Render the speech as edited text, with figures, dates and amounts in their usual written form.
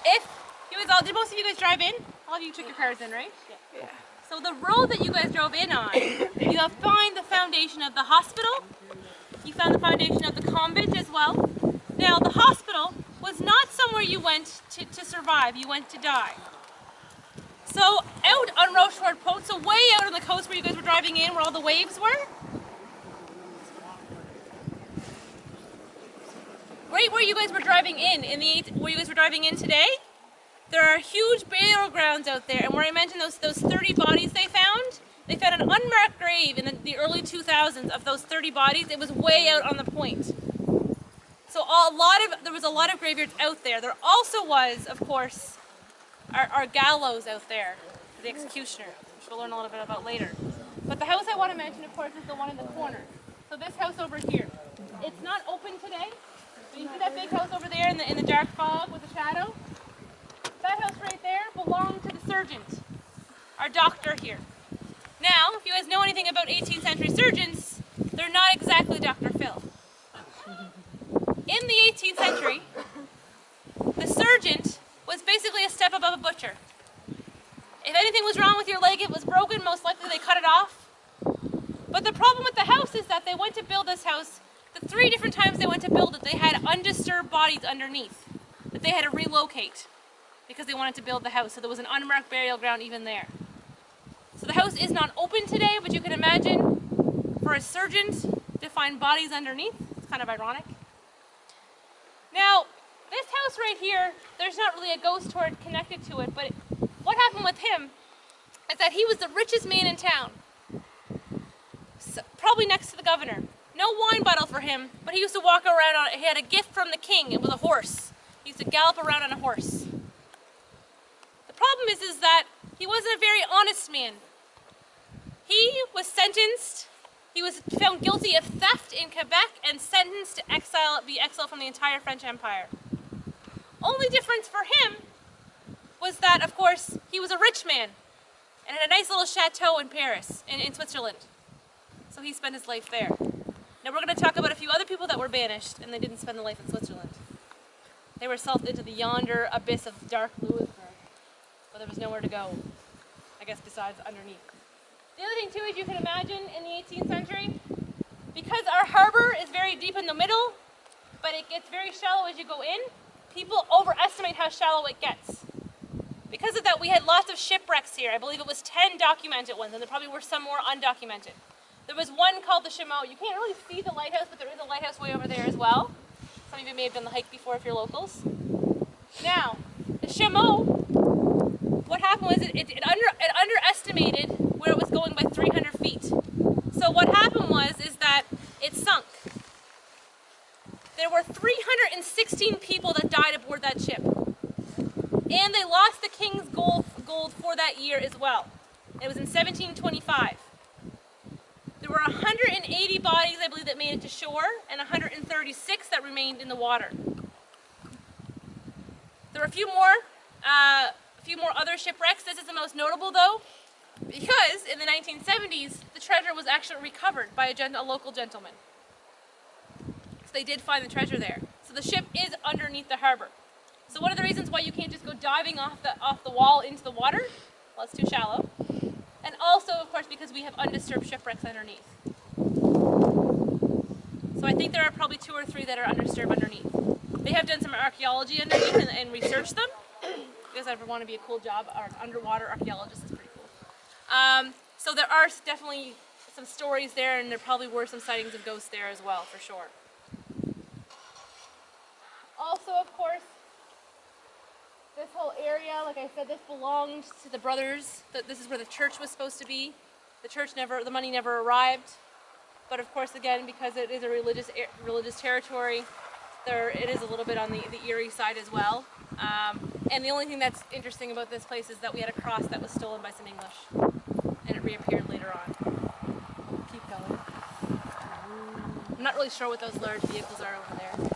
if you guys all, did most of you guys drive in? All of you took your cars in, right? Yeah. So the road that you guys drove in on, you'll find the foundation of the hospital. You found the foundation of the convent as well. Now the hospital was not somewhere you went to survive, you went to die. So out on Rochefort Point, so way out on the coast where you guys were driving in, where all the waves were, right where you guys were driving where you guys were driving in today, there are huge burial grounds out there, and where I mentioned those 30 bodies they found an unmarked grave in the early 2000s of those 30 bodies. It was way out on the point. So there was a lot of graveyards out there. There also was, of course, our gallows out there, the executioner, which we'll learn a little bit about later. But the house I want to mention, of course, is the one in the corner. So this house over here, it's not open today. So you see that big house over there in the dark fog with the shadow? That house right there belonged to the surgeon, our doctor here. Now, if you guys know anything about 18th century surgeons, they're not exactly Dr. Phil. In the 18th century, the surgeon was basically a step above a butcher. If anything was wrong with your leg, it was broken, most likely they cut it off. But the problem with the house is that they went to build this house, the 3 different times they went to build it, they had undisturbed bodies underneath that they had to relocate because they wanted to build the house. So there was an unmarked burial ground even there. So the house is not open today, but you can imagine for a surgeon to find bodies underneath, it's kind of ironic. Now, this house right here, there's not really a ghost story connected to it, but what happened with him is that he was the richest man in town. So, probably next to the governor. No wine bottle for him, but he used to walk around he had a gift from the king. It was a horse. He used to gallop around on a horse. The problem is that he wasn't a very honest man. He was sentenced, he was found guilty of theft in Quebec and sentenced to be exiled from the entire French Empire. Only difference for him was that, of course, he was a rich man and had a nice little chateau in Paris, in Switzerland. So he spent his life there. Now we're going to talk about a few other people that were banished and they didn't spend their life in Switzerland. They were sold into the yonder abyss of dark Louisbourg, but there was nowhere to go, I guess, besides underneath. The other thing too is you can imagine in the 18th century, because our harbor is very deep in the middle, but it gets very shallow as you go in, people overestimate how shallow it gets. Because of that, we had lots of shipwrecks here. I believe it was 10 documented ones, and there probably were some more undocumented. There was one called the Chameau. You can't really see the lighthouse, but there is a lighthouse way over there as well. Some of you may have done the hike before if you're locals. Now, the Chameau, what happened was it underestimated where it was going by 300 feet. So what happened is that it sunk. There were 316 people that died aboard that ship. And they lost the king's gold for that year as well. It was in 1725. There were 180 bodies, I believe, that made it to shore, and 136 that remained in the water. There were a few more other shipwrecks. This is the most notable, though, because in the 1970s, the treasure was actually recovered by a local gentleman. So they did find the treasure there. So the ship is underneath the harbor. So one of the reasons why you can't just go diving off the wall into the water, well, it's too shallow. And also, of course, because we have undisturbed shipwrecks underneath. So I think there are probably 2 or 3 that are undisturbed underneath. They have done some archaeology underneath and researched them. If you guys ever want to be a cool job, or an underwater archaeologist is pretty cool. So there are definitely some stories there, and there probably were some sightings of ghosts there as well, for sure. Also, of course, this whole area, like I said, this belonged to the brothers. This is where the church was supposed to be. The money never arrived. But of course, again, because it is a religious territory, it is a little bit on the Erie side as well. And the only thing that's interesting about this place is that we had a cross that was stolen by some English, and it reappeared later on. Keep going. I'm not really sure what those large vehicles are over there.